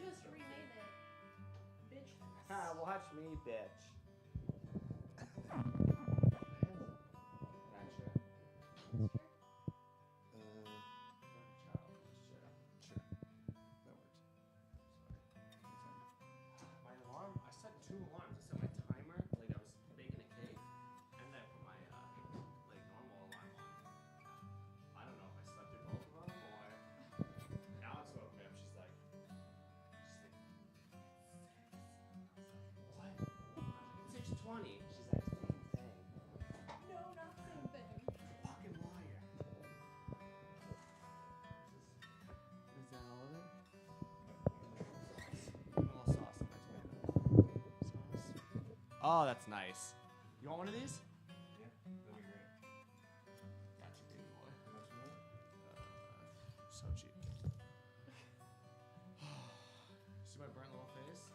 just rename it Bitch Fest. Ha, watch me, bitch. Gotcha. Sure. That works. Sorry. My alarm, I set 2 alarms. I set my timer, like I was baking a cake, and then I put my like normal alarm on. I don't know if I slept through both of them or Alex woke me up. She's like, what? It's 6:20. She's like, same thing. No, not same thing. Fucking liar. Is that all of it? Give me a little sauce on my tomato. Sauce. Oh, that's nice. You want one of these? Yeah, that'd be great. Got you, baby boy. How much is it? So cheap. See my burnt little face?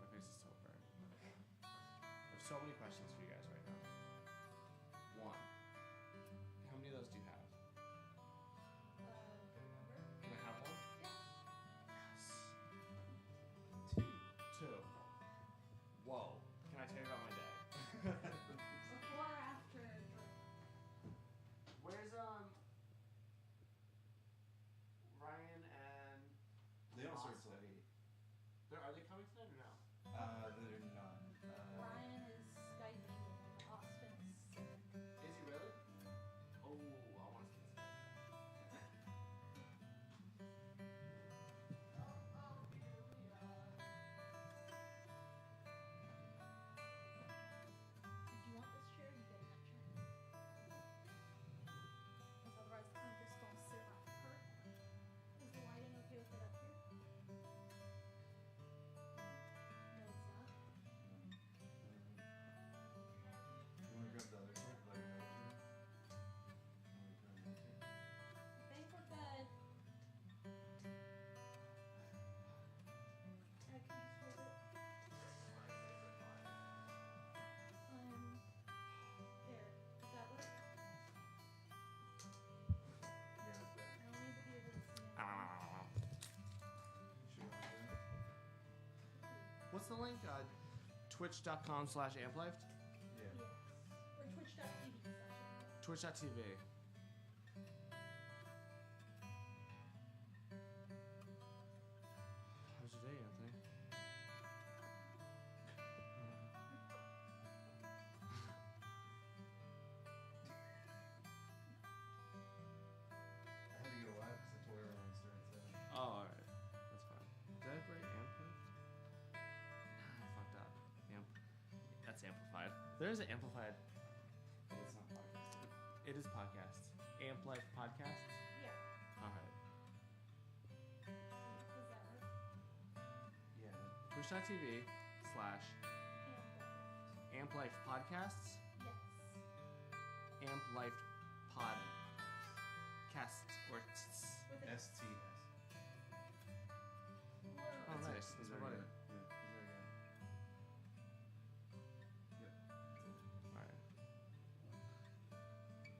My face is so burnt. I have so many questions for you guys right now. 1. How many of those do you have? Can I have one? Yes. 2. Whoa. Can I tell you about my day? Before or after a drink? Where's Ryan and They don't start Austin? till 8. Are they coming tonight or no? They're not. Ryan is Skyping and Austin is sick. Is he really? Oh, I want to see this. If you want this chair, you get that chair. Because otherwise, I'm just gonna sit around her. Is the lighting okay with it up here? No, it's not. You want to grab the other chair? Like another chair? I think we're good. I can just hold it. There. Does that work? Yeah, that's better. I don't need to be able to see it. You sure about that? What's the link? Twitch.com/amplife? Yeah. Yes. Or twitch.tv/. Twitch.tv. How's your day, Anthony? I had to go live because the toy run starts at 7. Oh, alright. That's fine. Did I write amplified? Nah, I fucked up. That's amplified. There is an amplified. It's not podcasting. It is podcasts. Amplife podcasts? Yeah. Alright. Does that work? Yeah. Twitch.tv/amplife podcasts. Yes. Amplife podcasts. Or With it. STS. Oh, nice. That's my buddy. Yep. Alright.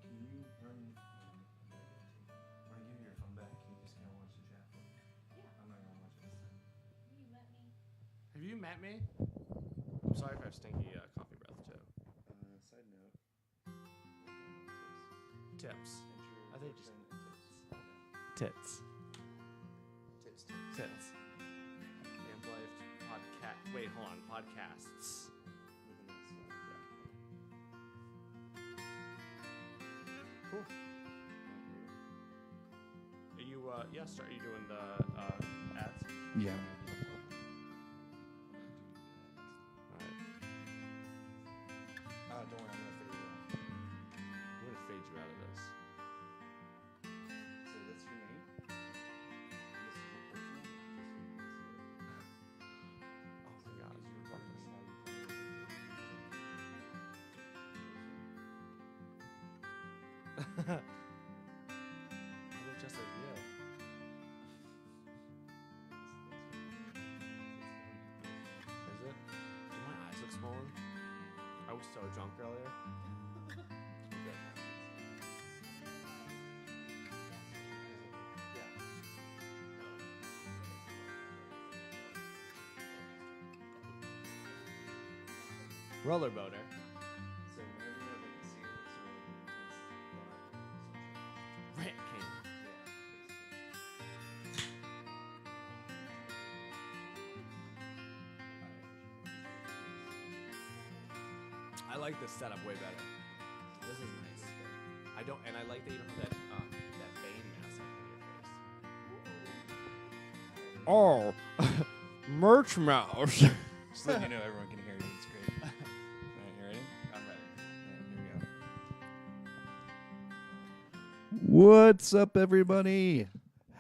Can you run? When I give you your phone back, can you just kind of watch the chat for me? Yeah. I'm not gonna watch it this time. You met me. Have you met me? I'm sorry if I have stinky coffee breath too. Side note. Tips. I think just tips. tits. Tips. Tits. Amplife podcast. Wait, hold on. Podcasts. With an S. Cool. Are you yes, are you doing the ads? Yeah. Alright. Don't worry, I'm gonna figure it out. I'm gonna fade you out of this. So that's your name? This is your personal? Oh my god. Is your Fuck partner this. how you play it? I look just like you. Is it? Do my eyes look swollen? I was so drunk earlier. Roller boater. So whenever you have like a scene with someone intense thought, Rant king. I like this setup way better. This is nice. I like that you don't have that Bane mask on your face. Oh, merch mouse. Just letting you know everyone can hear you. It's great. All right, you ready? I'm ready. All right, here we go. What's up, everybody?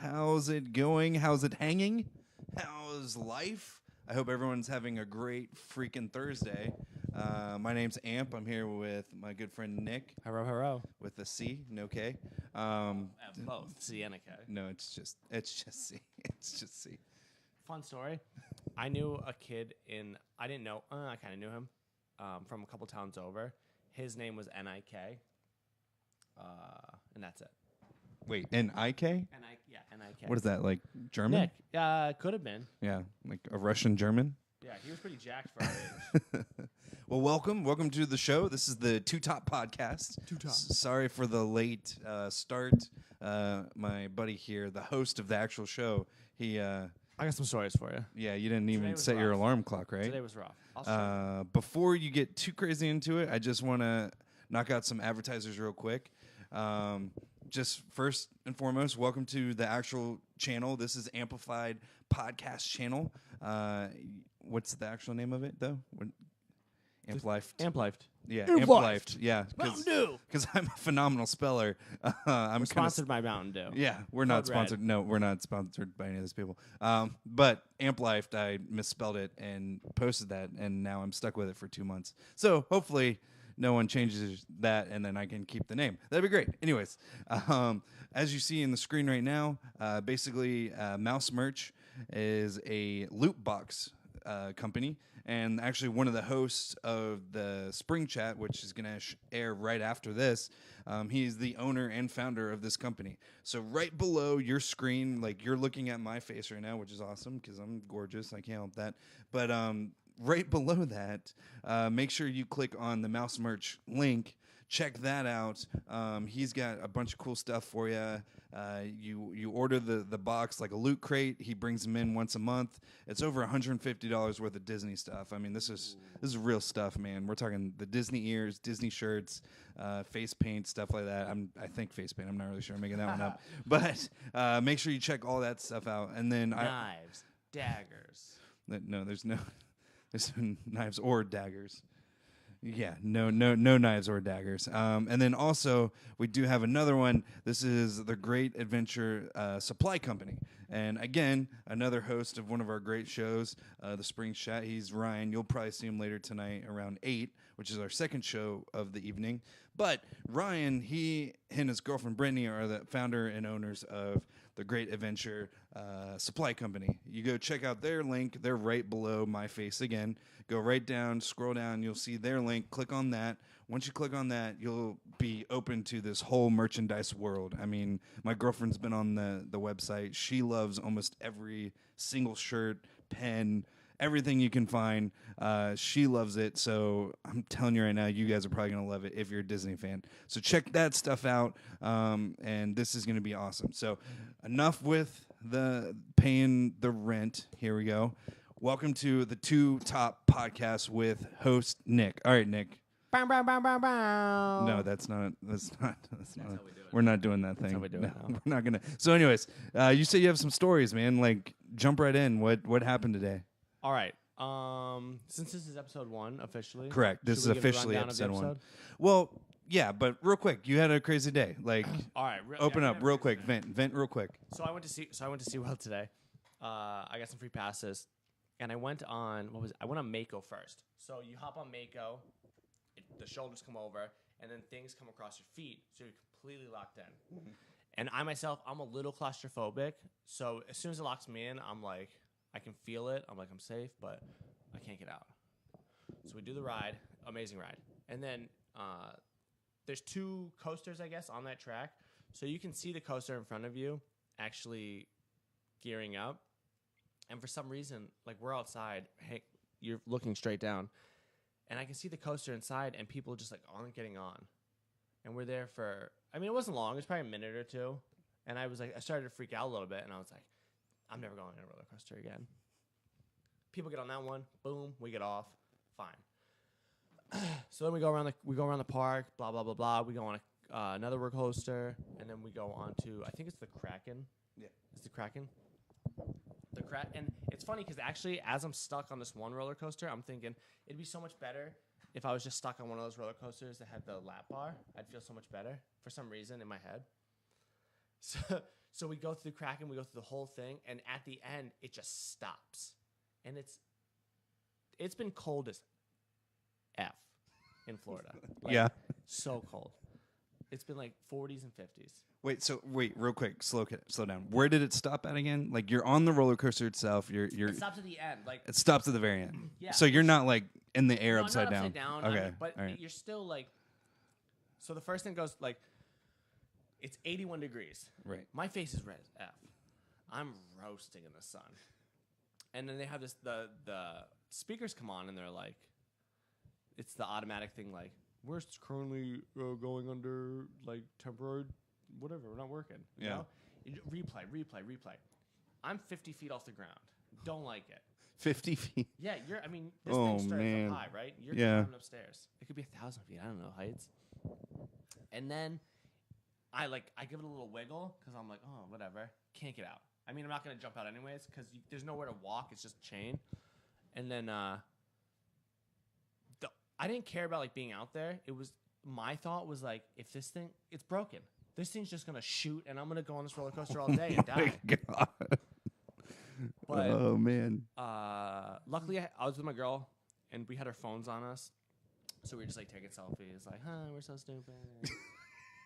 How's it going? How's it hanging? How's life? I hope everyone's having a great freaking Thursday. My name's Amp. I'm here with my good friend Nick Hello. with a C, no K. Both C and a K. No, it's just C. It's just C. Fun story. I knew a kid I kind of knew him from a couple towns over. His name was N-I-K. And that's it. Wait, N-I-K? N-I-K. What is that, like German? Nick. Could have been. Yeah, like a Russian German? Yeah, he was pretty jacked for our age. Well, welcome to the show. This is the Two Top Podcast. Two Top. Sorry for the late start. My buddy here, the host of the actual show, he, I got some stories for you. yeah, you didn't even was set your rough. alarm clock, right? Today was rough. I'll show you. Before you get too crazy into it, I just want to knock out some advertisers real quick. Just first and foremost, welcome to the actual channel. This is Amplified Podcast Channel. What's the actual name of it, though? Amplified. Amplifed. Yeah, Amplifed. Amplified. Yeah, Mountain Dew. because I'm a phenomenal speller. I'm We're sponsored by Mountain Dew. Yeah, we're not Code Red. sponsored. No, we're not sponsored by any of those people. But Amplified, I misspelled it and posted that, and now I'm stuck with it for 2 months. So hopefully no one changes that, and then I can keep the name. That'd be great. Anyways, as you see in the screen right now, basically Mouse Merch is a loot box company, and actually one of the hosts of the Spring Chat, which is going to air right after this, he's the owner and founder of this company. So right below your screen, like you're looking at my face right now, which is awesome because I'm gorgeous. I can't help that. But right below that, make sure you click on the Mouse Merch link. Check that out. He's got a bunch of cool stuff for you. You order the box like a loot crate. He brings them in once a month. It's over $150 worth of Disney stuff. I mean, this is real stuff, man. We're talking the Disney ears, Disney shirts, face paint, stuff like that. I think face paint. I'm not really sure. I'm making that one up. But make sure you check all that stuff out. And then Knives, daggers. no, there's no knives or daggers. Yeah, no knives or daggers. And then also, we do have another one. This is the Great Adventure Supply Company. And again, another host of one of our great shows, the Spring Chat. He's Ryan. You'll probably see him later tonight around 8, which is our second show of the evening. But Ryan, he and his girlfriend Brittany are the founder and owners of the Great Adventure Supply Company. You go check out their link. They're right below my face again. Go right down, scroll down. You'll see their link. Click on that. Once you click on that, you'll be open to this whole merchandise world. I mean, my girlfriend's been on the website. She loves almost every single shirt, pen, everything you can find. She loves it. So I'm telling you right now, you guys are probably going to love it if you're a Disney fan. So check that stuff out. And this is going to be awesome. So enough with the paying the rent. Here we go. Welcome to the Two Top Podcast with host Nick. All right, Nick. Bow, bow, bow, bow, bow. No, that's not. how we do it. We're not doing that thing. how we do it No, now. we're not gonna. So, anyways, you say you have some stories, man. Like, jump right in. What happened today? All right. Since this is episode 1 officially. Correct. This should is we give a officially rundown of the episode 1. episode? Well, yeah, but real quick, you had a crazy day. Like, All right. open yeah, up real quick. Vent real quick. So I went to see SeaWorld today. I got some free passes, and I went on I went on Mako first. So you hop on Mako, the shoulders come over, and then things come across your feet, so you're completely locked in. And I myself, I'm a little claustrophobic, so as soon as it locks me in, I'm like, I can feel it. I'm like, I'm safe, but I can't get out. So we do the ride, amazing ride, and then there's 2 coasters, I guess, on that track, so you can see the coaster in front of you actually gearing up. And for some reason, like, we're outside, hey, you're looking straight down, and I can see the coaster inside, and people just like aren't getting on. And we're there for, I mean, it wasn't long. It was probably a minute or two. And I was like, I started to freak out a little bit, and I was like, I'm never going on a roller coaster again. People get on that one, boom, we get off, fine. So then we go around the park, blah blah blah blah. We go on another roller coaster, and then we go on to, I think it's the Kraken. Yeah. It's the Kraken. And it's funny because actually, as I'm stuck on this one roller coaster, I'm thinking it'd be so much better if I was just stuck on one of those roller coasters that had the lap bar. I'd feel so much better for some reason in my head. So we go through Kraken, we go through the whole thing, and at the end, it just stops. And it's been cold as F in Florida. Like, Yeah. So cold. It's been like 40s and 50s. Wait, real quick, slow down. Where did it stop at again? Like you're on the roller coaster itself. It stops at the end. Like it stops at the very end. Yeah. So you're not like in the air no, upside not down. I Okay. mean, but all right. you're still like. So the first thing goes like, it's 81 degrees. Right. My face is red as F. I'm roasting in the sun. And then they have the speakers come on and they're like, it's the automatic thing like, we're currently going under like temporary, whatever, we're not working. You Yeah. know? Replay. I'm 50 feet off the ground. Don't like it. 50 feet. Yeah, this Oh, thing starts man. up high, right? You're Yeah. climbing upstairs. It could be 1,000 feet. I don't know heights. And then I give it a little wiggle because I'm like, oh, whatever. Can't get out. I mean, I'm not gonna jump out anyways because there's nowhere to walk. It's just chain. And then I didn't care about like being out there. It was my thought was like, if this thing, it's broken. This thing's just gonna shoot, and I'm gonna go on this roller coaster all day and die. God. But Oh man. luckily, I was with my girl, and we had our phones on us, so we were just like taking selfies, like, "Huh, we're so stupid."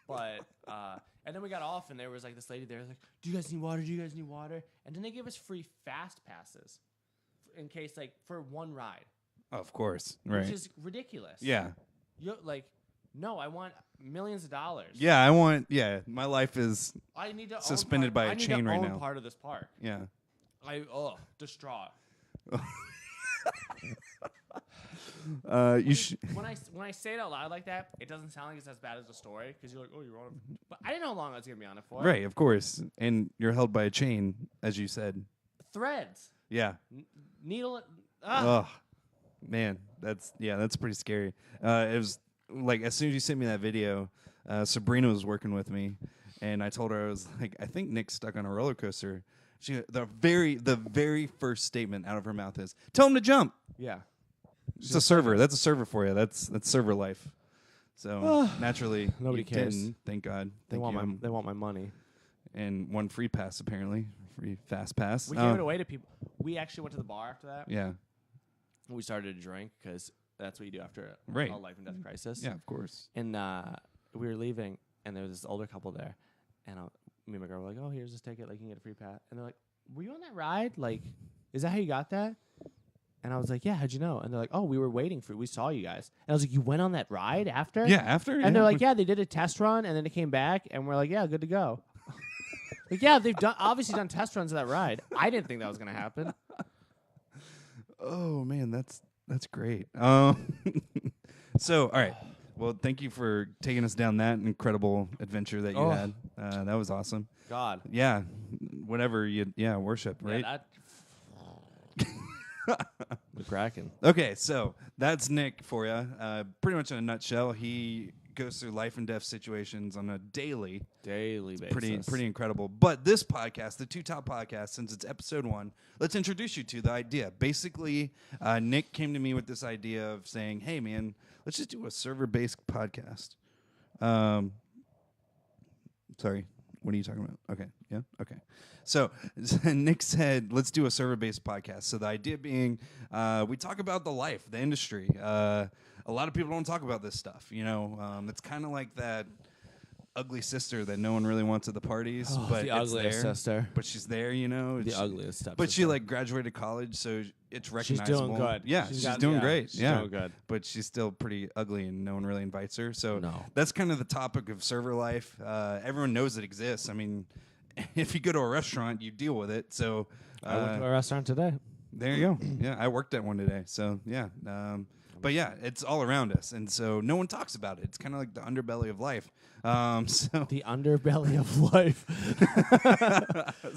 But and then we got off, and there was like this lady there, like, "Do you guys need water? Do you guys need water?" And then they gave us free fast passes, in case like for one ride, Of course. Right. which is ridiculous. Yeah. You like, no, I want millions of dollars. Yeah. My life is. I need to Suspended own by a I need chain to right own now. part of this park. Yeah. Distraught. You should. When I say it out loud like that, it doesn't sound like it's as bad as the story because you're like, oh, you're on it. But I didn't know how long I was gonna be on it for. Right. Of course. And you're held by a chain, as you said. Threads, Yeah. needle. Oh, man, that's pretty scary. It was like as soon as you sent me that video, Sabrina was working with me, and I told her I was like, I think Nick's stuck on a roller coaster. The very first statement out of her mouth is, "Tell him to jump." Yeah. It's a server. That's a server for you. That's server life. So naturally, Nobody you cares. didn't, thank God. They Thank you. want my money. And one free pass apparently, free fast pass. We gave it away to people. We actually went to the bar after that. Yeah. We started to drink because that's what you do after Right. a life and death crisis. Yeah, of course. And we were leaving, and there was this older couple there, and me and my girl were like, "Oh, here's this ticket. Like, you can get a free pass." And they're like, "Were you on that ride? Like, is that how you got that?" And I was like, "Yeah, how'd you know?" And they're like, "Oh, we were waiting for. We saw you guys." And I was like, "You went on that ride after?" Yeah, after. And they're like, "Yeah, they did a test run, and then it came back, and we're like, yeah, good to go." Like, yeah, they've obviously done test runs of that ride. I didn't think that was gonna happen. Oh man, that's great. So all right. Well, thank you for taking us down that incredible adventure that you Oh. had. That was awesome. God. Yeah, whatever you worship, right? Yeah, the Kraken. Okay, so that's Nick for you. Pretty much in a nutshell, he goes through life and death situations on a daily Daily basis. pretty incredible. But this podcast, the Two Top Podcast, since it's episode 1, let's introduce you to the idea. Basically, Nick came to me with this idea of saying, "Hey, man, let's just do a server-based podcast." Sorry, what are you talking about? Okay, yeah, okay. So Nick said, "Let's do a server-based podcast." So the idea being, we talk about the life, the industry. A lot of people don't talk about this stuff. You know, it's kind of like that ugly sister that no one really wants at the parties, but the it's ugliest there. sister. But she's there, you know. The She- ugliest stepsister. But she like graduated college, so it's She's recognizable. doing good. Yeah, she's got- doing great. She's yeah, doing good. but she's still pretty ugly, and no one really invites her. So No. that's kind of the topic of server life. Everyone knows it exists. I mean, if you go to a restaurant, you deal with it. So I went to a restaurant today. there you go. Yeah, I worked at one today. So yeah. But yeah, it's all around us, and so no one talks about it. It's kind of like the underbelly of life. So The underbelly of life.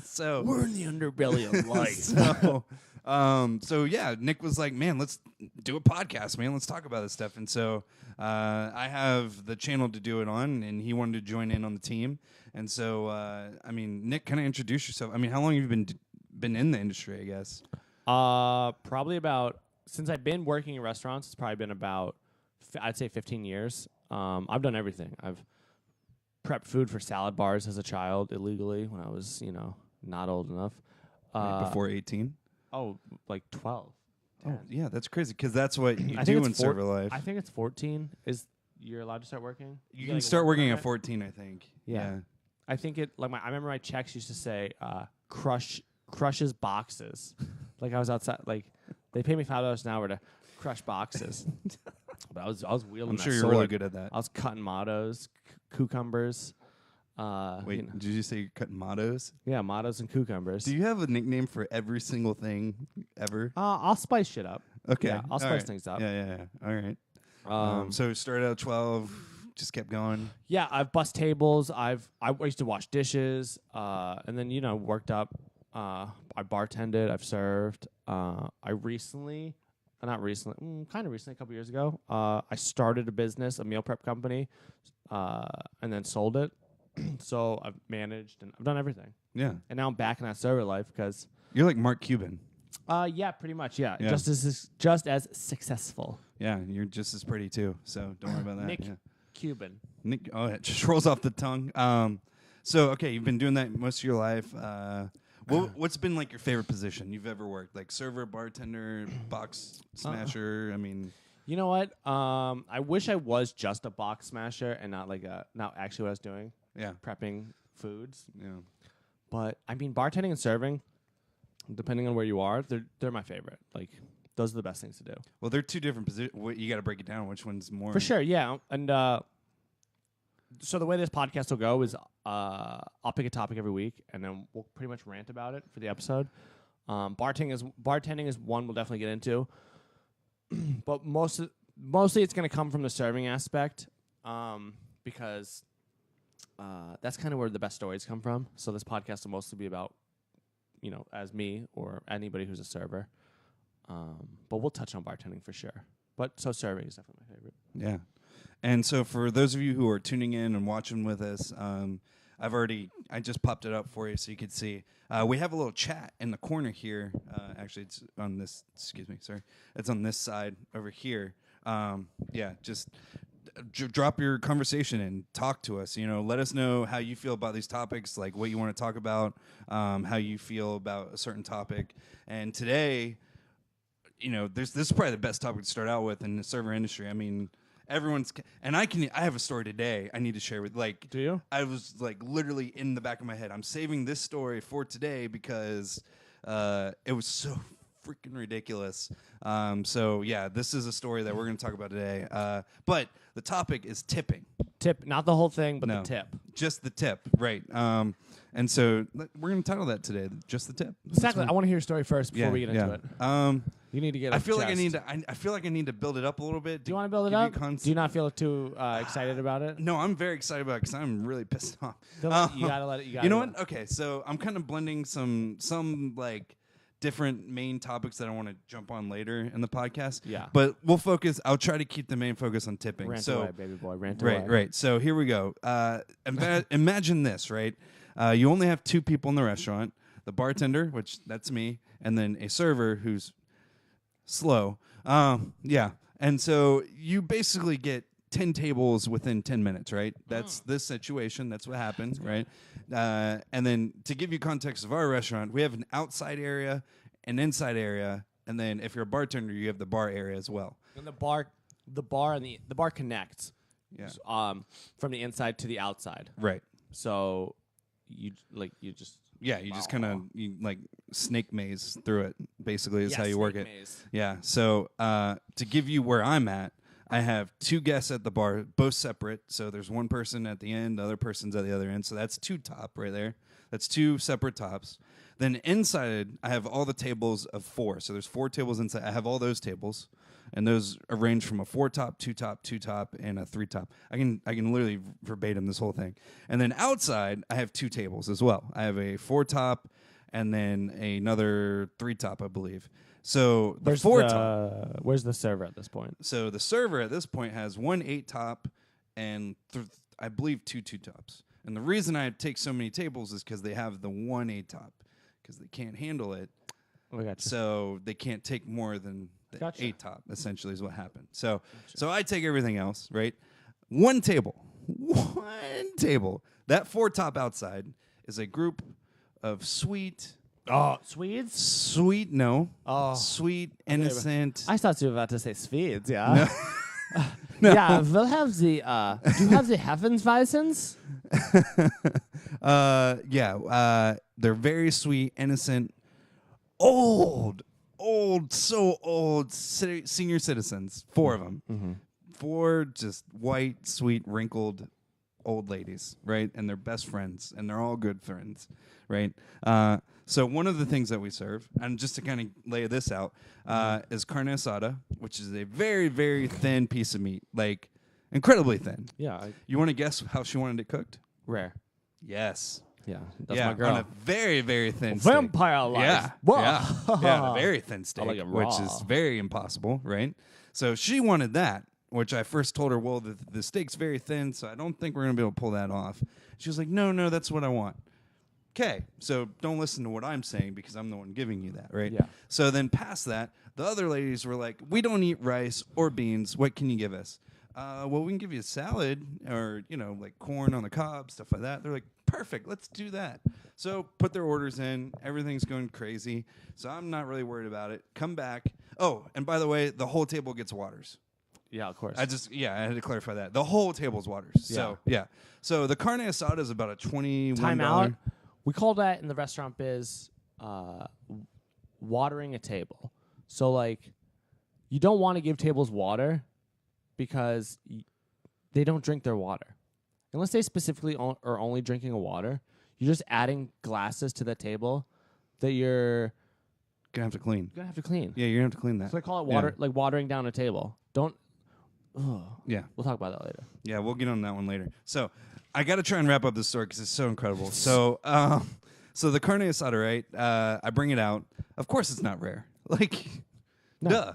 so We're in the underbelly of life. so yeah, Nick was like, man, let's do a podcast, man. Let's talk about this stuff. And so I have the channel to do it on, and he wanted to join in on the team. And so, I mean, Nick, kind of introduce yourself. I mean, how long have you been in the industry, I guess? Probably about, since I've been working in restaurants, it's probably been about, I'd say 15 years. I've done everything. I've prepped food for salad bars as a child illegally when I was, not old enough. Before 18? Oh, like 12. Oh, 10. yeah, that's crazy because that's what you I do think in it's server life. I think it's 14. Is you're allowed to start working? You get, can like, a start work working at permit? 14, I think. Yeah. I think it I remember my checks used to say crushes boxes. Like I was outside, like they paid me $5 an hour to crush boxes. But I was wielding I'm that sure you're sword. really good at that. I was cutting mottos, cucumbers. Wait, did you say you're cutting mottos? Yeah, mottos and cucumbers. Do you have a nickname for every single thing ever? I'll spice shit up. Okay. Yeah, I'll all spice right. things up. Yeah. All right. So started out 12, just kept going. Yeah, I've bust tables. I used to wash dishes, and then worked up. I bartended. I've served. Kind of recently, a couple years ago. I started a business, a meal prep company, and then sold it. So I've managed and I've done everything. Yeah. And now I'm back in that server life because, You're like Mark Cuban. yeah, pretty much, yeah. Yeah. Just as successful. Yeah, you're just as pretty too. So don't worry about that. Nick Yeah. Cuban. Nick, oh, it just rolls off the tongue. So okay, you've been doing that most of your life. What's been like your favorite position you've ever worked? Like server, bartender, box smasher. I mean, You know what? I wish I was just a box smasher and not actually what I was doing, yeah, prepping foods. yeah. But I mean, bartending and serving, depending on where you are, they're my favorite. Like those are the best things to do. Well, they're two different positions. You got to break it down. Which one's more? For sure, yeah. And so the way this podcast will go is I'll pick a topic every week, and then we'll pretty much rant about it for the episode. Bartending is one we'll definitely get into, but mostly it's going to come from the serving aspect, because that's kind of where the best stories come from. So this podcast will mostly be about, as me or anybody who's a server. But we'll touch on bartending for sure. But so serving is definitely my favorite. Yeah. And so for those of you who are tuning in and watching with us, I just popped it up for you so you could see. We have a little chat in the corner here. Actually, it's on this. Excuse me, sorry. It's on this side over here. Just drop your conversation and talk to us. Let us know how you feel about these topics, like what you want to talk about, how you feel about a certain topic. And today, this is probably the best topic to start out with in the server industry. I mean, everyone's, and I have a story today I need to share with, like, Do you? I was like literally in the back of my head. I'm saving this story for today because it was so freaking ridiculous. So yeah, this is a story that we're going to talk about today. But the topic is tipping. Tip, not the whole thing, but No. the tip. Just the tip, right? And so we're going to title that today, just the tip. Exactly. I want to hear your story first before we get into it. You need to get. I feel like I feel like I need to build it up a little bit. Do you want to build it up? Do you not feel too excited about it? No, I'm very excited about it because I'm really pissed off. You gotta let it. You know what? Okay, so I'm kind of blending some like different main topics that I want to jump on later in the podcast. Yeah. But we'll focus. I'll try to keep the main focus on tipping. Rant so away, baby boy. Rant away. right. So here we go. Imagine this, right? You only have two people in the restaurant: the bartender, which that's me, and then a server who's slow. And so you basically get 10 tables within 10 minutes, right? That's this situation. That's what happened, right? And then to give you context of our restaurant, we have an outside area, an inside area, and then if you're a bartender, you have the bar area as well. And the bar connects. Yeah. From the inside to the outside. Right. So you just. Yeah, you just kind of like snake maze through it. Basically, is how you work it. Maze. Yeah. So to give you where I'm at, I have two guests at the bar, both separate. So there's one person at the end, the other person's at the other end. So that's two top right there. That's two separate tops. Then inside, I have all the tables of four. So there's four tables inside. I have all those tables. and those range from a 4-top, 2-top, 2-top, and a 3-top. I can literally verbatim this whole thing. And then outside, I have 2 tables as well. I have a 4-top and then another 3-top, I believe. So the 4-top. Where's the server at this point? So the server at this point has 1 8-top and I believe 2 2-tops. And the reason I take so many tables is because they have the 1 8-top because they can't handle it. Oh, I gotcha. So they can't take more than the Gotcha. 8-top, essentially, is what happened. So I take everything else, right? One table. That 4-top outside is a group of sweet, innocent. I thought you were about to say Swedes, yeah. Yeah, we'll have the, do you have the Heavensweisens? They're very sweet, innocent, old, so old senior citizens. 4 of them. Mm-hmm. 4 just white, sweet, wrinkled old ladies, right? And they're best friends, and they're all good friends, right? So one of the things that we serve, and just to kind of lay this out, is carne asada, which is a very, very thin piece of meat, like incredibly thin. Yeah. You want to guess how she wanted it cooked? Rare. Yes. Yeah, that's my girl. On a very, very thin steak. Vampire life. Yeah, Whoa. yeah, a very thin steak, like it which raw. is very impossible, right? So she wanted that, which I first told her, well, the steak's very thin, so I don't think we're going to be able to pull that off. She was like, no, that's what I want. Okay, so don't listen to what I'm saying because I'm the one giving you that, right? Yeah. So then past that, the other ladies were like, we don't eat rice or beans. What can you give us? Well, we can give you a salad or, like corn on the cob, stuff like that. They're like, perfect, let's do that. So put their orders in. Everything's going crazy. So I'm not really worried about it. Come back. Oh, and by the way, the whole table gets waters. Yeah, of course. I had to clarify that. The whole table's waters. So, yeah. So the carne asada is about a $21. Time out. We call that in the restaurant biz watering a table. So, like, you don't want to give tables water because they don't drink their water. Unless they specifically are only drinking a water, you're just adding glasses to the table that you're Gonna have to clean. gonna have to clean. Yeah, you're gonna have to clean that. So I call it water, like watering down a table. Don't. Yeah. We'll talk about that later. Yeah, we'll get on that one later. So I got to try and wrap up this story because it's so incredible. So, so the carne asada, right? I bring it out. Of course, it's not rare. Like, duh,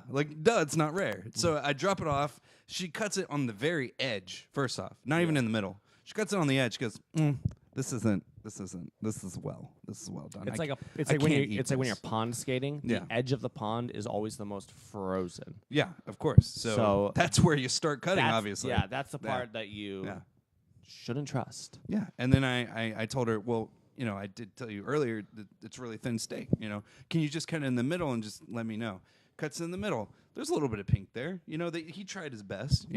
it's not rare. So I drop it off. She cuts it on the very edge. First off, not even in the middle. She cuts it on the edge. She goes, this is well done. It's I like when can't eat you're this. pond skating. Yeah. The edge of the pond is always the most frozen. Yeah, of course. So So that's where you start cutting, That's- obviously. Yeah, that's the Yeah. part that you Yeah. shouldn't trust. Yeah, and then I told her, well, I did tell you earlier that it's really thin steak. Can you just cut it in the middle and just let me know? Cuts in the middle. There's a little bit of pink there. He tried his best.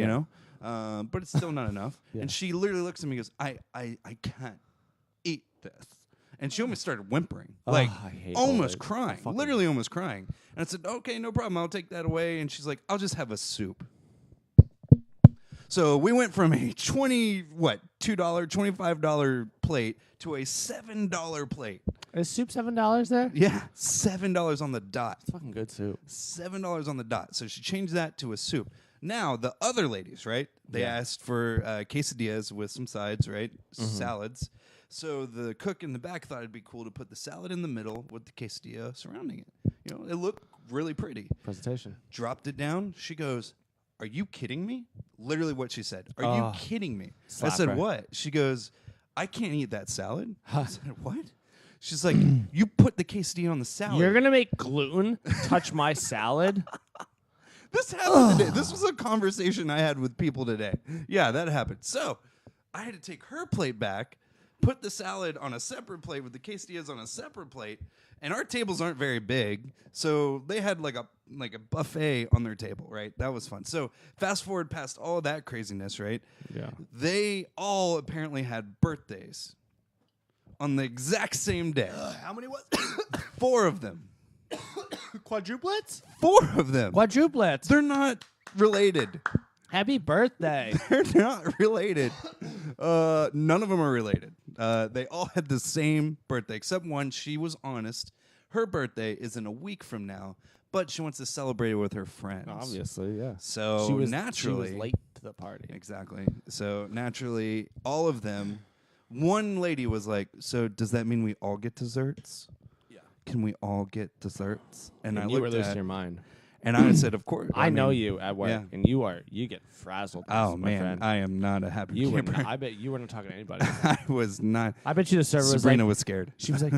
But it's still not enough. Yeah. And she literally looks at me and goes, I can't eat this. And she almost started whimpering, I hate almost old ladies. crying, literally almost crying. And I said, okay, no problem. I'll take that away. And she's like, I'll just have a soup. So we went from a $25 plate to a $7 plate. Is soup $7 there? Yeah, $7 on the dot. It's fucking good soup. $7 on the dot. So she changed that to a soup. Now the other ladies, right? They asked for quesadillas with some sides, right? Salads. So the cook in the back thought it'd be cool to put the salad in the middle with the quesadilla surrounding it. It looked really pretty. Presentation. Dropped it down. She goes, "Are you kidding me?" Literally what she said. "Are you kidding me?" Slap I said, her. "What?" She goes, "I can't eat that salad." I said, "What?" She's like, "You put the quesadilla on the salad." You're gonna make gluten touch my salad? This happened today. This was a conversation I had with people today. Yeah, that happened. So I had to take her plate back, put the salad on a separate plate with the quesadillas on a separate plate, and our tables aren't very big, so they had like a buffet on their table, right? That was fun. So fast forward past all that craziness, right? Yeah. They all apparently had birthdays on the exact same day. How many was? 4 of them. Quadruplets? 4 of them. Quadruplets. They're not related. Happy birthday. They're not related. None of them are related. They all had the same birthday, except one. She was honest. Her birthday is in a week from now, but she wants to celebrate it with her friends. Obviously, yeah. So she was naturally, late to the party. exactly. So naturally, all of them. One lady was like, "So does that mean we all get desserts? Yeah. Can we all get desserts?" And I you were looked losing at, your mind. and I said, "Of course." I know mean, you at work, yeah. and you get frazzled. Oh my man, friend. I am not a happy You were camper. I bet you weren't talking to anybody. I was not. I bet you the server was Sabrina like, was scared. she was like,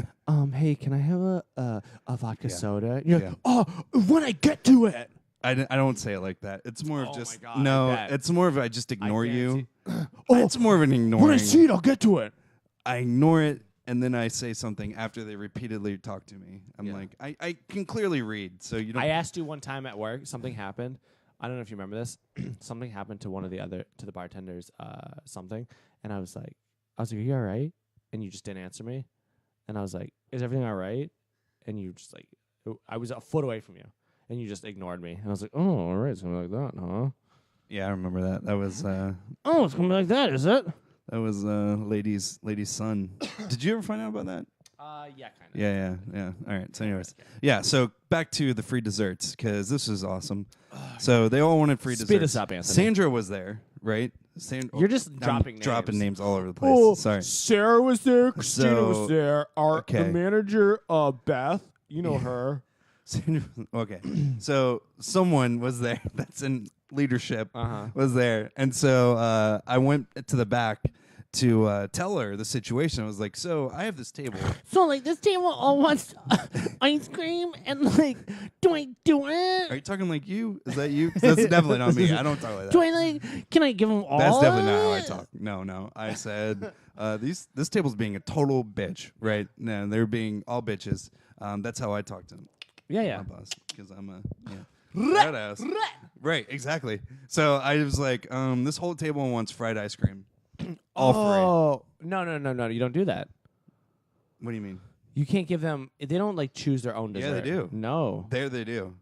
hey, can I have a vodka Yeah. soda? And you're Yeah. like, oh, when I get to it. I don't say it like that. It's more Oh of my just God, I no. bet. It's more of I just ignore you. Oh, It's more of an when I ignoring. see it, I'll get to it. I ignore it and then I say something after they repeatedly talk to me. I'm Yeah. like, I can clearly read, so you don't. I asked you one time at work, something happened. I don't know if you remember this. Something happened to one of the bartenders, something. And I was like, are you all right? And you just didn't answer me. And I was like, is everything all right? And you just like, I was a foot away from you. And you just ignored me. And I was like, oh, all right, something like that, huh? Yeah, I remember that. That was Oh, it's going to be like that, is it? lady's son. Did you ever find out about that? Yeah, kind of. Yeah. All right. So, anyways, yeah. So back to the free desserts because this is awesome. So they all wanted free desserts. Speed us up, Anthony. Sandra was there, right? You're just I'm dropping names. dropping names all over the place. Oh, Sorry. Sarah was there. Christina So- was there. The okay. manager, Beth, you know her. Sandra, okay. So someone was there that's in leadership Uh-huh. was there, and so I went to the back to tell her the situation. I was like, "So I have this table." So, like, this table all wants ice cream, and, like, do I do Are it? you talking like you? Is that you? 'Cause that's definitely not me. I don't talk like that. Do I, like, can I give them all? That's definitely not how I of it? talk. No. I said this table's being a total bitch, right? No, they're being all bitches. That's how I talk to them. Yeah, My boss, because I'm a badass. Right, exactly. So I was like, this whole table wants fried ice cream. All Oh, no. You don't do that. free. What do you mean? You can't give them. They don't like choose their own Yeah, dessert. they do. No. There they do.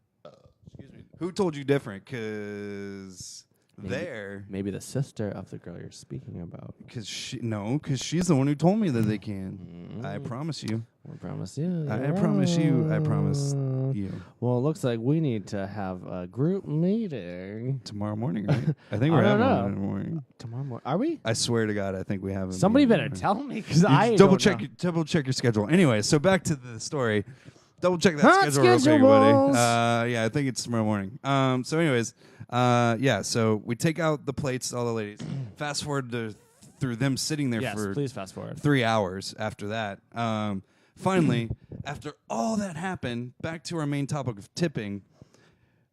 Excuse me. Who told you different? Because there. Maybe the sister of the girl you're speaking about. Because she's the one who told me that they can. I promise you. I promise you. I promise you. I promise you. Well, it looks like we need to have a group meeting Tomorrow morning, right? I think I we're don't having know. one in the morning. tomorrow morning. Are we? I swear to God, I think we have. a Somebody meeting better tomorrow. tell me because You I double don't check. know. Double check your schedule. Anyway, so back to the story. Double check that Hot schedule real quick, everybody. schedules. Yeah, I think it's tomorrow morning. So, anyways, yeah. So we take out the plates, all the ladies. Fast forward through them sitting there Yes, for please fast forward. 3 hours after that. Finally, after all that happened, back to our main topic of tipping.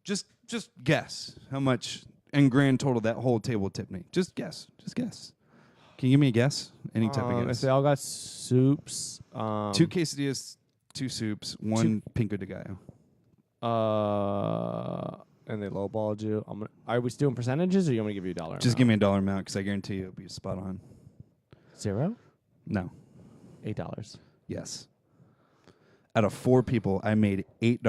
Just guess how much in grand total that whole table tipped me. Just guess. Can you give me a guess? Any type of If guess? they all got soups, 2 quesadillas, 2 soups, 1 pico de gallo. and they lowballed you. Are we doing percentages, or you want me to give you a dollar? Just give me a dollar amount because I guarantee you it'll be spot on. 0? No. $8. Yes. Out of 4 people, I made $8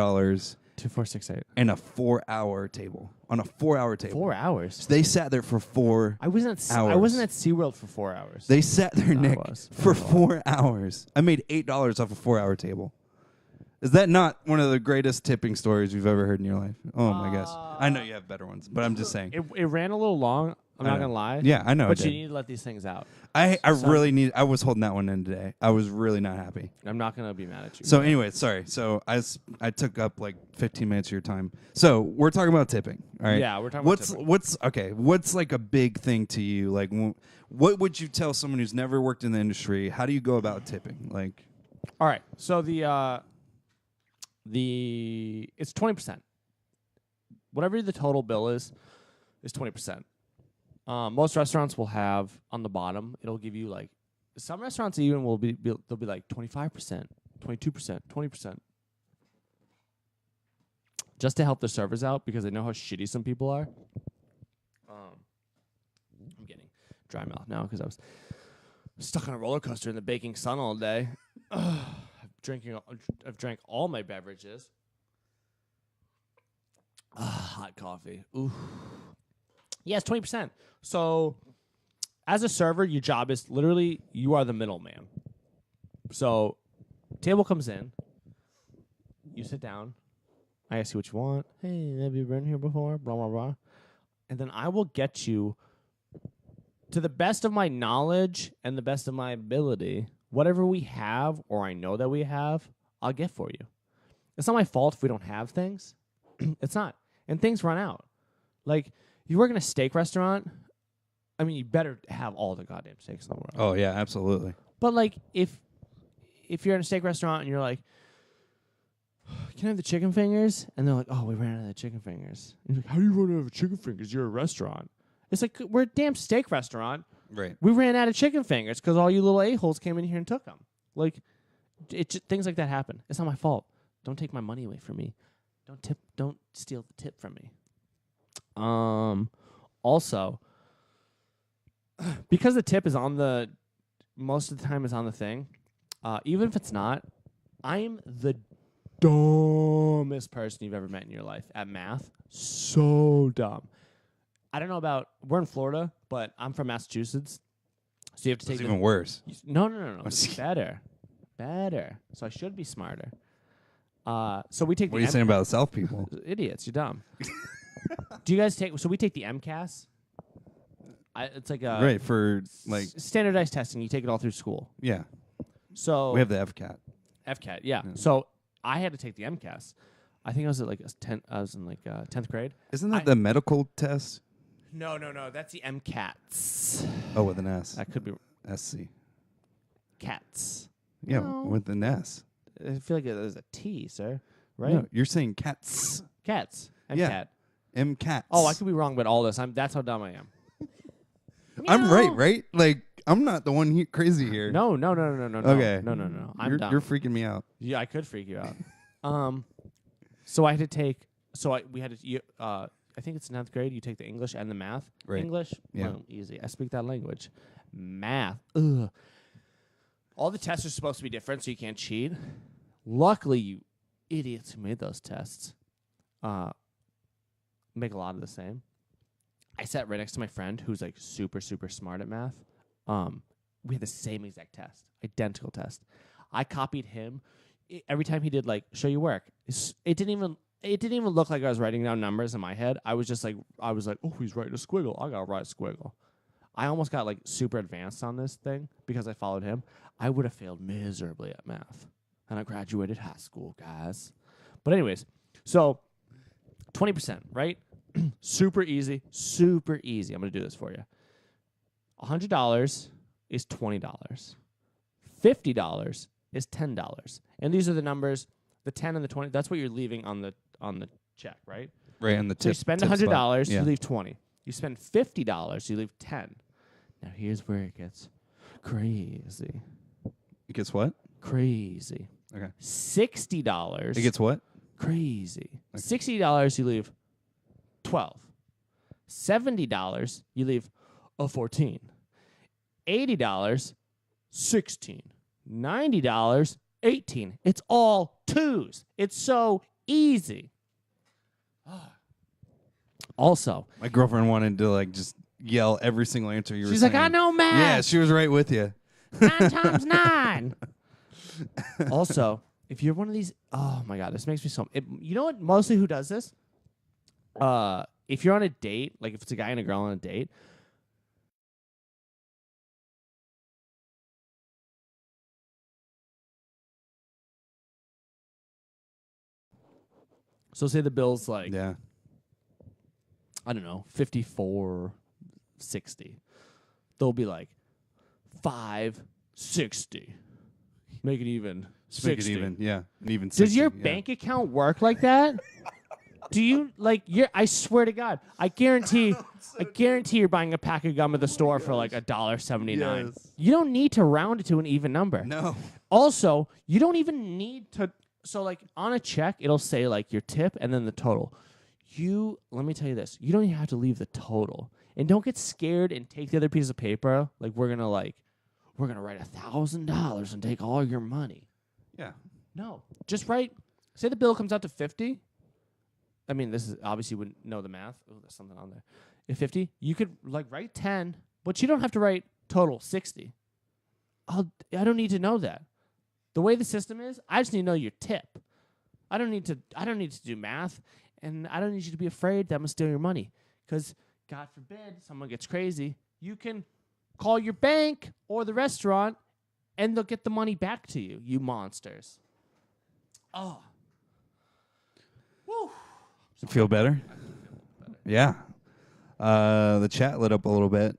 $2,468. in a 4-hour table. On a 4-hour table. 4 hours. They sat there for 4 I wasn't. I hours. wasn't at SeaWorld for 4 hours. They sat there, No, I Nick, was. for I was. 4 hours. I made $8 off a 4-hour table. Is that not one of the greatest tipping stories you've ever heard in your life? Oh my gosh. I know you have better ones, but I'm just saying. It ran a little long. I'm I not know. gonna lie. Yeah, I know. But it you did. need to let these things out. I was holding that one in today. I was really not happy. I'm not gonna be mad at you. So anyway, sorry. So I took up like 15 minutes of your time. So we're talking about tipping. All right. Yeah, we're talking about tipping. What's like a big thing to you? Like what would you tell someone who's never worked in the industry? How do you go about tipping? Like all right. So it's 20%. Whatever the total bill is 20%. Most restaurants will have on the bottom. It'll give you like some restaurants even will be they'll be like 25%, 22%, 20%. Just to help the servers out because they know how shitty some people are. I'm getting dry mouth now because I was stuck on a roller coaster in the baking sun all day. I've drank all my beverages. Hot coffee. Ooh. Yes, 20%. So, as a server, your job is literally you are the middleman. So, table comes in, you sit down, I ask you what you want. Hey, have you been here before? Blah, blah, blah. And then I will get you, to the best of my knowledge and the best of my ability, whatever we have or I know that we have, I'll get for you. It's not my fault if we don't have things. It's not. And things run out. Like, you work in a steak restaurant, I mean, you better have all the goddamn steaks in the world. Oh yeah, absolutely. But like, if you're in a steak restaurant and you're like, can I have the chicken fingers? And they're like, oh, we ran out of the chicken fingers. And you're like, how do you run out of chicken fingers? You're a restaurant. It's like, we're a damn steak restaurant. Right. We ran out of chicken fingers because all you little a-holes came in here and took them. Like, things like that happen. It's not my fault. Don't take my money away from me. Don't steal the tip from me. Also, because the tip is most of the time is on the thing, even if it's not, I'm the dumbest person you've ever met in your life at math. So dumb. I don't know about, we're in Florida, but I'm from Massachusetts. So you have to take It's even worse. No. Better. So I should be smarter. So we take What are you saying about South people? idiots, you're dumb. Do you guys we take the MCAS? It's like a Right, for like standardized testing. You take it all through school. yeah. So We have the FCAT. FCAT, yeah. So I had to take the MCAS. I think I was at like I was in like 10th grade. Isn't that the medical test? No. That's the MCATs. Oh, with an S. That could be SC. cats. Yeah, No. with an S. I feel like there's a T, sir. Right? No, you're saying cats. Cats. MCAT. Yeah. MCATs. Oh, I could be wrong about all this. That's how dumb I am. I'm right? Like, I'm not the one crazy here. No. Okay. No. I'm dumb. You're freaking me out. Yeah, I could freak you out. So I had to take. We had to. I think it's 9th grade. You take the English and the math. Right. English, Yeah. well, easy. I speak that language. Math, ugh. All the tests are supposed to be different, so you can't cheat. Luckily, you idiots who made those tests make a lot of the same. I sat right next to my friend who's like super, super smart at math. We had the same exact test, identical test. I copied him. Every time he did like show your work, it didn't even look like I was writing down numbers in my head. I was like, oh, he's writing a squiggle. I gotta write a squiggle. I almost got like super advanced on this thing because I followed him. I would have failed miserably at math, and I graduated high school, guys. But anyways, so 20%, right? Super easy. I'm gonna do this for you. $100 is $20. $50 is $10. And these are the numbers, the 10 and the 20. That's what you're leaving on the check, right? Right, and the So you tip. spend tip $100, spot. Yeah. you leave 20. You spend $50, you leave 10. Now here's where it gets crazy. It gets what? Crazy. Okay. $60. It gets what? Crazy. Okay. $60, you leave 12. $70, you leave a 14. $80, 16. $90, 18. It's all twos. It's so easy. Also, My girlfriend wanted to like just yell every single answer you were she's saying. like, I know math. Yeah, she was right with you. 9 times 9. Also, if you're one of these, oh my god, this makes me so. You know what? Mostly who does this? If you're on a date, like if it's a guy and a girl on a date, so say the bill's like, Yeah. I don't know, 54.60. They'll be like 5.60. Make it even. Just make it 60. even. Yeah. And even Does 60, your yeah. bank account work like that? Do you like I swear to God, I guarantee you're buying a pack of gum at the store for like $1.79. Yes. You don't need to round it to an even number. No. Also, you don't even need to. So like on a check, it'll say like your tip and then the total. Let me tell you this, you don't even have to leave the total. And don't get scared and take the other piece of paper. Like we're gonna write $1,000 and take all your money. Yeah. No, just write. Say the bill comes out to 50. I mean, this is obviously you wouldn't know the math. Oh, there's something on there. If 50, you could like write 10, but you don't have to write total 60. I don't need to know that. The way the system is, I just need to know your tip. I don't need to do math, and I don't need you to be afraid that I'm gonna steal your money. Because God forbid someone gets crazy, you can call your bank or the restaurant, and they'll get the money back to you. You monsters. Oh. Woo. Feel better? Yeah. The chat lit up a little bit.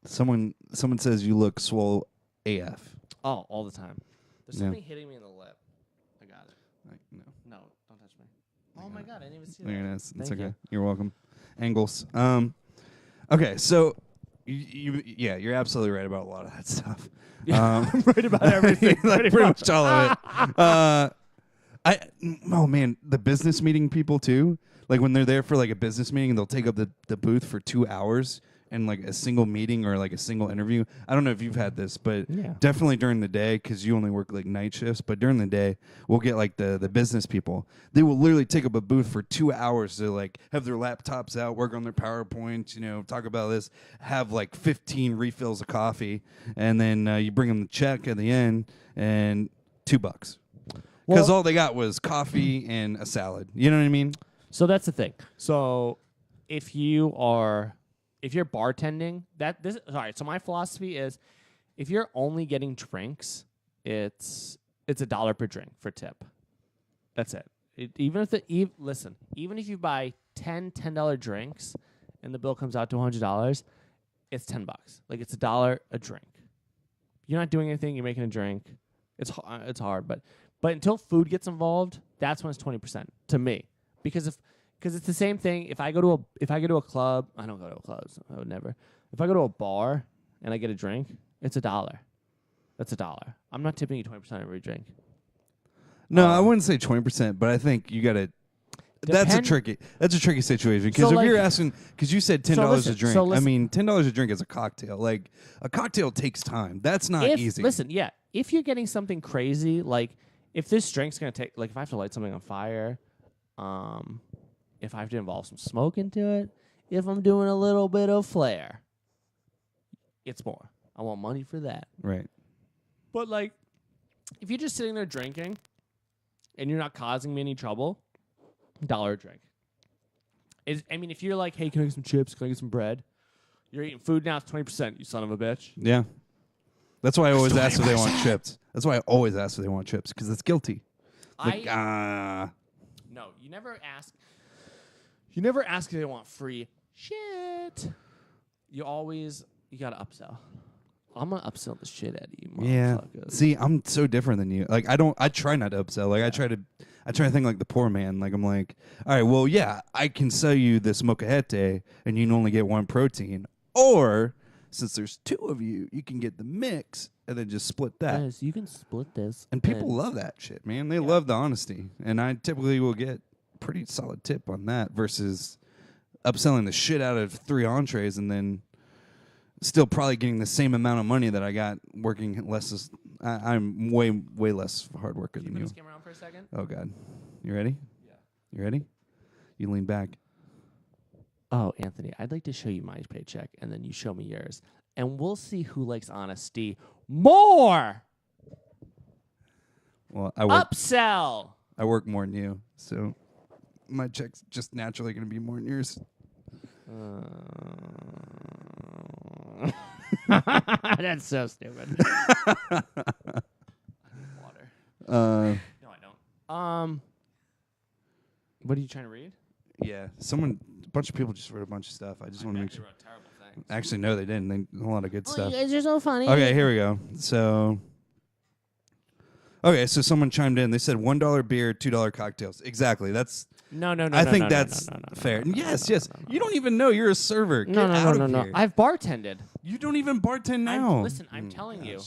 Someone says you look swole AF. Oh, all the time. There's Yeah. something hitting me in the lip. I got it. No. No, don't touch me. Oh my God, I didn't even see Very that. nice. It's Thank okay. you. You're welcome. Angles. Okay, so you're absolutely right about a lot of that stuff. I'm right about everything. like pretty much all of it. Oh man, the business meeting people too. Like when they're there for like a business meeting, they'll take up the booth for 2 hours and like a single meeting or like a single interview. I don't know if you've had this, but Yeah. definitely during the day, because you only work like night shifts. But during the day, we'll get like the business people. They will literally take up a booth for 2 hours to like have their laptops out, work on their PowerPoint, talk about this, have like 15 refills of coffee, and then you bring them the check at the end and $2. Because Well- all they got was coffee and a salad. You know what I mean? So that's the thing. So if you're bartending, so my philosophy is if you're only getting drinks, it's $1 per drink for tip. That's it. Even if you buy 10 $10 drinks and the bill comes out to $100, it's $10. Like it's $1 a drink. You're not doing anything, you're making a drink. It's hard, but until food gets involved, that's when it's 20% to me. Because it's the same thing. If I go to a club, I don't go to clubs. I would never. If I go to a bar and I get a drink, it's $1. That's $1. I'm not tipping you 20% every drink. No, I wouldn't say 20%, but I think you got to. That's a tricky situation because So, if you're like- asking, because you said $10 listen, a drink. so I listen. mean, $10 a drink is a cocktail. Like a cocktail takes time. That's not easy. Listen, yeah. If you're getting something crazy, like if this drink's gonna take, like if I have to light something on fire, if I have to involve some smoke into it, if I'm doing a little bit of flair, it's more. I want money for that. Right. But like, if you're just sitting there drinking and you're not causing me any trouble, $1 a drink. If you're like, hey, can I get some chips? Can I get some bread? You're eating food now, it's 20%, you son of a bitch. Yeah. That's why I always ask if they want chips. That's why I always ask if they want chips because it's guilty. Like, No, you never ask. You never ask if they want free shit. You gotta upsell. I'm gonna upsell the shit out of you, yeah. motherfuckers. See, I'm so different than you. Like, I try not to upsell. Like, I try to think like the poor man. Like, I'm like, all right, well, yeah, I can sell you this mochajete and you can only get one protein. Or, since there's 2 of you, you can get the mix and then just split that. Yes, you can split this. And people love that shit, man. They love the honesty. And I typically will get pretty solid tip on that versus upselling the shit out of 3 entrees and then still probably getting the same amount of money that I got working less. I'm way less hard worker Can you than put you. this camera on for a second? Oh, God. You ready? Yeah. You ready? You lean back. Oh, Anthony, I'd like to show you my paycheck, and then you show me yours, and we'll see who likes honesty more. Well, I Upsell. work more than you, so my check's just naturally going to be more than yours. That's so stupid. I need water. No, I don't. What are you trying to read? Yeah, a bunch of people just wrote a bunch of stuff. I just want to make sure. wrote terrible things. Actually, no, they didn't. A lot of good stuff. You guys are so funny. Okay, here we go. So someone chimed in. They said $1 beer, $2 cocktails. Exactly. That's. No. I think that's fair. Yes. You don't even know you're a server. Get out of here. I've bartended. You don't even bartend now. I'm telling you.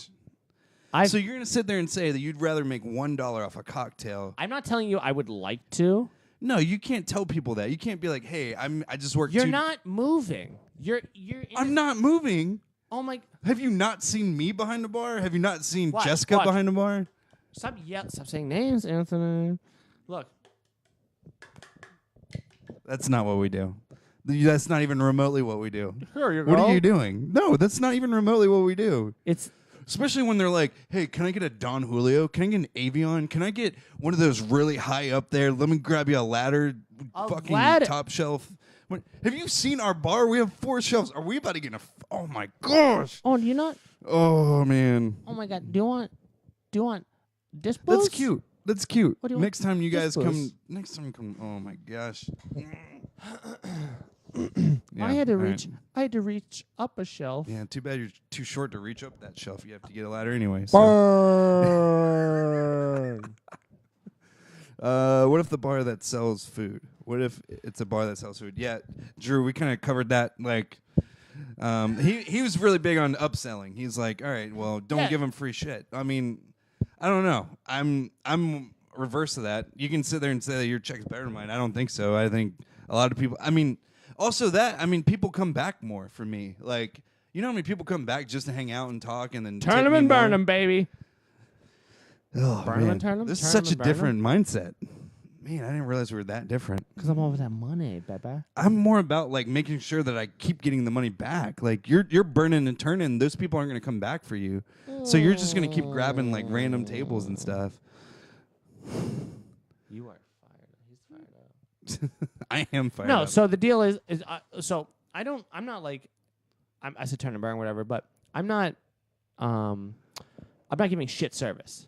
Gosh. So you're gonna sit there and say that you'd rather make $1 off a cocktail? I'm not telling you I would like to. No, you can't tell people that. You can't be like, "Hey, I just worked." You're not moving. You're. I'm not moving. Oh my. Have you not seen me behind the bar? Have you not seen Watch, Jessica watch. behind the bar? Stop saying names, Anthony. Look. That's not what we do. That's not even remotely what we do. Here you What are you doing? No, that's not even remotely what we do. It's Especially when they're like, "Hey, can I get a Don Julio? Can I get an Avion? Can I get one of those really high up there? Let me grab you a ladder, A fucking ladder? top shelf." Have you seen our bar? We have 4 shelves. Are we about to get oh my gosh! Oh, do you not? Oh man, Oh my God. Do you want disc that's boost? cute. That's cute. What do you want? Next time you guys Disc come, boost. next time you come. Oh my gosh. I had to all right. reach. I had to reach up a shelf. Yeah, too bad you're too short to reach up that shelf. You have to get a ladder anyway. So. Burn. What if the bar that sells food? What if it's a bar that sells food? Yeah, Drew, we kind of covered that. Like, he was really big on upselling. He's like, all right, well, don't Yeah. give him free shit. I mean, I don't know. I'm reverse of that. You can sit there and say that your check's better than mine. I don't think so. I think a lot of people. I mean, also that. I mean, people come back more for me. Like, you know how many people come back just to hang out and talk and then Turn tip them me and burn more? them, baby. Oh, Burn 'em man. and turn 'em, This is turn 'em such a and burn 'em. different mindset. Man, I didn't realize we were that different. Because I'm over that money, baby. I'm more about like making sure that I keep getting the money back. Like you're burning and turning. Those people aren't going to come back for you. So you're just going to keep grabbing like random tables and stuff. You are fired. He's fired up. I am fired No, up. so the deal is so I'm not like I said turn and burn whatever, but I'm not giving shit service.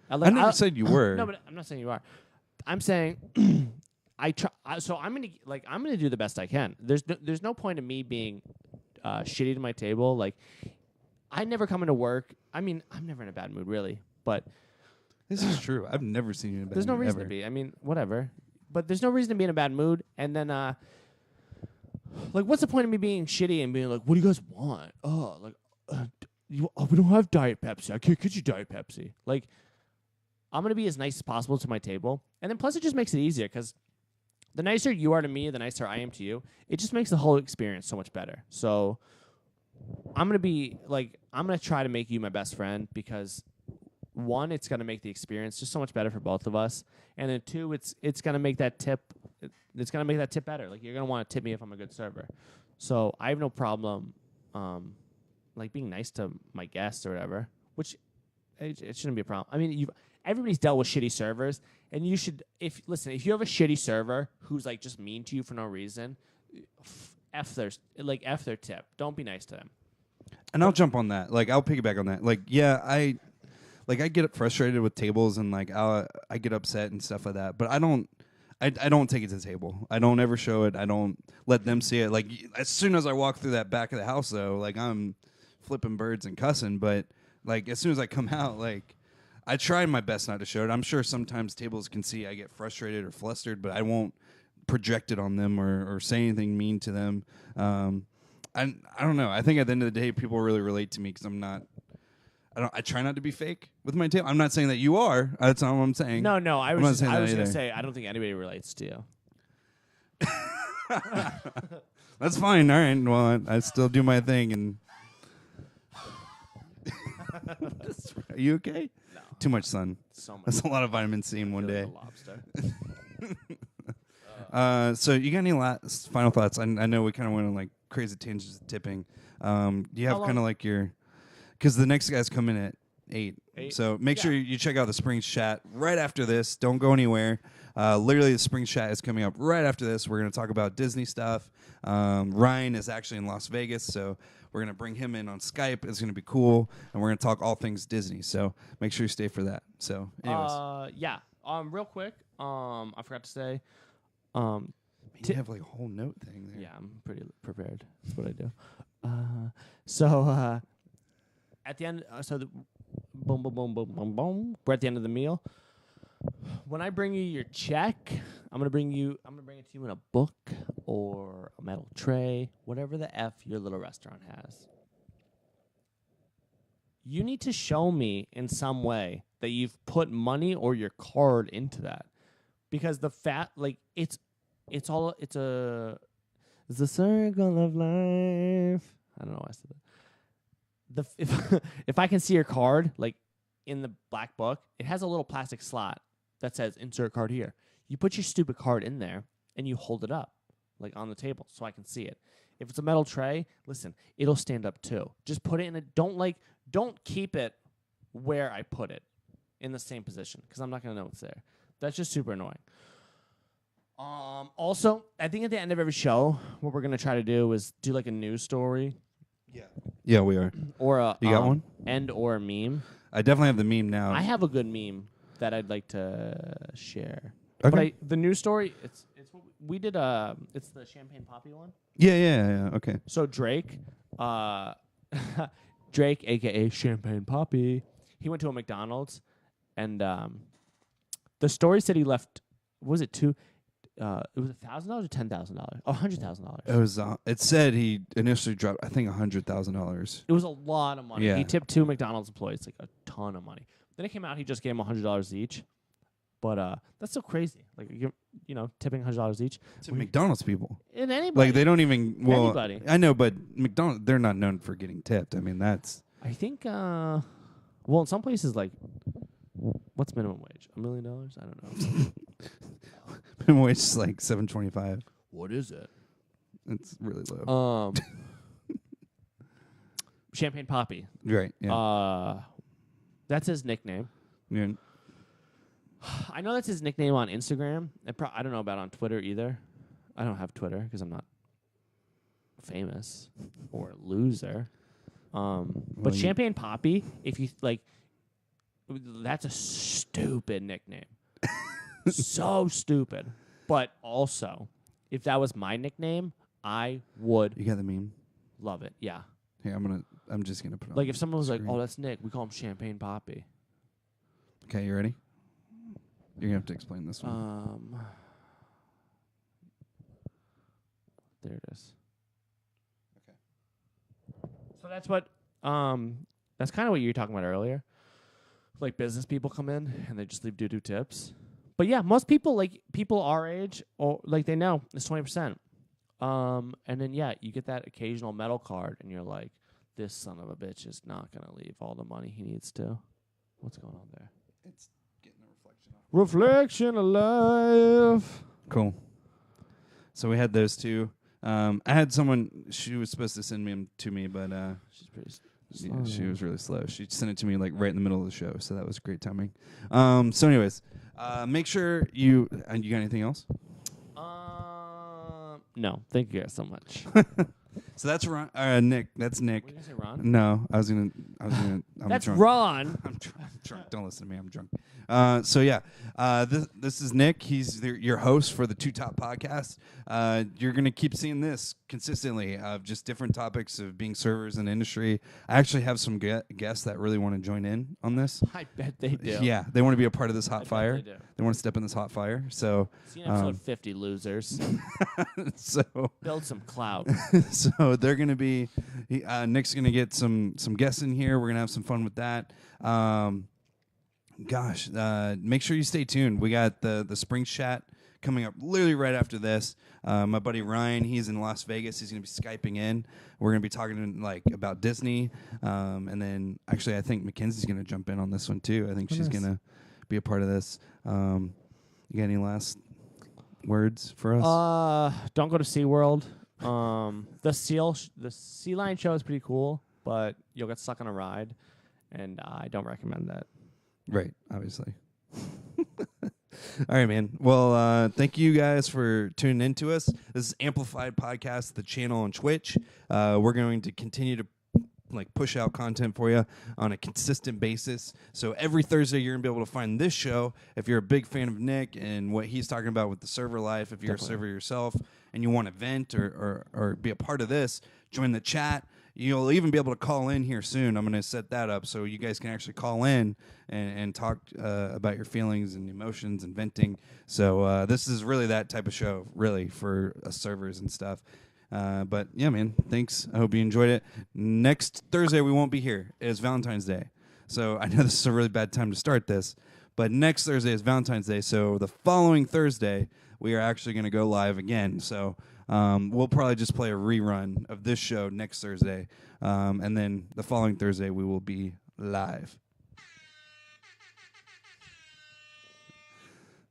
I never said you were. No, but I'm not saying you are. I'm saying so I'm gonna do the best I can. There's no point in me being shitty to my table. Like I never come into work. I mean, I'm never in a bad mood really, but This is true. I've never seen you in a bad there's no mood, reason ever. to be. I mean, whatever. But there's no reason to be in a bad mood. And then, like, what's the point of me being shitty and being like, "What do you guys want?" Oh, like, we don't have Diet Pepsi. I can't get you Diet Pepsi. Like, I'm gonna be as nice as possible to my table, and then plus it just makes it easier because the nicer you are to me, the nicer I am to you. It just makes the whole experience so much better. So, I'm gonna try to make you my best friend because. One, it's gonna make the experience just so much better for both of us, and then two, it's gonna make that tip, better. Like you're gonna want to tip me if I'm a good server, so I have no problem, like being nice to my guests or whatever. Which it shouldn't be a problem. I mean, everybody's dealt with shitty servers, and you should if you have a shitty server who's like just mean to you for no reason, f their tip. Don't be nice to them. And I'll jump on that. Like I'll piggyback on that. Like yeah, I get frustrated with tables and like I get upset and stuff like that. But I don't take it to the table. I don't ever show it. I don't let them see it. Like as soon as I walk through that back of the house though, like I'm flipping birds and cussing. But like as soon as I come out, like I try my best not to show it. I'm sure sometimes tables can see I get frustrated or flustered, but I won't project it on them or say anything mean to them. I don't know. I think at the end of the day, people really relate to me because I try not to be fake with my table. I'm not saying that you are. That's not what I'm saying. No, I was not saying that gonna either. say I don't think anybody relates to you. That's fine. All right. Well, I still do my thing. And are you okay? No. Too much sun. So much. That's a lot of vitamin C in one Feel day. like a lobster. So you got any last final thoughts? I know we kind of went on like crazy tangents of tipping. Do you have How kind of long- like because the next guys come in at 8. 8? So make sure Yeah. you check out the Springs chat right after this. Don't go anywhere. Literally, the Springs chat is coming up right after this. We're going to talk about Disney stuff. Ryan is actually in Las Vegas, so we're going to bring him in on Skype. It's going to be cool, and we're going to talk all things Disney. So make sure you stay for that. So, anyways, Yeah. Real quick. I forgot to say. you have like a whole note thing there. Yeah, I'm pretty prepared. That's what I do. So at the end, boom, boom, boom, boom, boom, boom. We're at the end of the meal. When I bring you your check, I'm gonna bring it to you in a book or a metal tray, whatever the F your little restaurant has. You need to show me in some way that you've put money or your card into that, because the it's a circle of life. I don't know why I said that. If I can see your card, like in the black book, it has a little plastic slot that says insert card here. You put your stupid card in there and you hold it up like on the table so I can see it. If it's a metal tray, listen, it'll stand up too. Just put it in a don't keep it where I put it in the same position because I'm not going to know what's there. That's just super annoying. Also, I think at the end of every show, what we're going to try to do is do like a news story Yeah, we are. or a You got one? and or a meme. I definitely have the meme now. I have a good meme that I'd like to share. Okay. But the news story, it's what we did. It's the Champagne Poppy one. Yeah. Okay. So Drake, Drake, aka Champagne Poppy, he went to a McDonald's, and the story said he left. What was it two? It was $1,000 or $10,000? Oh, $100,000. It was. It said he initially dropped, I think, $100,000. It was a lot of money. Yeah. He tipped 2 McDonald's employees like a ton of money. Then it came out he just gave them $100 each. But that's so crazy. Like tipping $100 each. To McDonald's people, And anybody. like they don't even. Well, Anybody. I know, but McDonald's, they're not known for getting tipped. I mean, that's I think. Well, in some places, like, what's minimum wage? $1 million? I don't know. minimum wage is like $7.25. What is it? It's really low. Champagne Poppy. Right. Yeah. That's his nickname. Yeah. I know that's his nickname on Instagram. I don't know about on Twitter either. I don't have Twitter because I'm not famous or a loser. But you- Champagne Poppy, if you like, that's a stupid nickname. So stupid. But also, if that was my nickname, I would You got the meme? love it. Yeah. Here, I'm just gonna put it Like on if someone was like, screen. "Oh, that's Nick," we call him Champagne Poppy. Okay, you ready? You're gonna have to explain this one. There it is. Okay. So that's what that's kind of what you were talking about earlier. Like business people come in and they just leave doo-doo tips. But yeah, most people like people our age or like they know it's 20%. And then yeah, you get that occasional metal card and you're like, this son of a bitch is not gonna leave all the money he needs to. What's going on there? It's getting a reflection off. Reflection of life. Cool. So we had those two. I had someone. She was supposed to send them to me, but She's pretty yeah, she was really slow. She sent it to me like right in the middle of the show, so that was great timing. So, anyways, make sure you. You got anything else? No, thank you guys so much. So that's Ron. Nick. That's Nick. Were you gonna say Ron? No, I was gonna. I'm That's drunk. Ron. I'm drunk. Don't listen to me. I'm drunk. So yeah, this is Nick. He's your host for the Two Top Podcast. You're gonna keep seeing this consistently of just different topics of being servers in the industry. I actually have some guests that really want to join in on this. I bet they do. Yeah, they want to be a part of this I hot bet fire. they do. They want to step in this hot fire. So, See you in episode 50, losers. so, Build some clout. so they're gonna be. Nick's gonna get some guests in here. We're gonna have some fun with that. Make sure you stay tuned. We got the spring chat coming up literally right after this. My buddy Ryan, he's in Las Vegas. He's gonna be Skyping in. We're gonna be talking like about Disney, and then actually I think Mackenzie's gonna jump in on this one too. I think she's gonna be a part of this. You got any last words for us? Don't go to SeaWorld. The Sea Lion show is pretty cool, but you'll get stuck on a ride, and I don't recommend that. Right, obviously. All right, man. Well, thank you guys for tuning in to us. This is Amplified Podcast, the channel on Twitch. We're going to continue to push out content for you on a consistent basis. So every Thursday you're gonna be able to find this show. If you're a big fan of Nick and what he's talking about with the server life, if you're a server yourself and you want to vent or be a part of this, join the chat. You'll even be able to call in here soon. I'm going to set that up so you guys can actually call in and talk about your feelings and emotions and venting. So this is really that type of show, really, for us servers and stuff. But, yeah, man, thanks. I hope you enjoyed it. Next Thursday, we won't be here. It's Valentine's Day. So I know this is a really bad time to start this. But next Thursday is Valentine's Day. So the following Thursday, we are actually going to go live again. So we'll probably just play a rerun of this show next Thursday. And then the following Thursday, we will be live.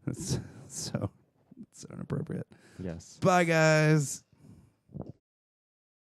That's so inappropriate. Yes. Bye, guys.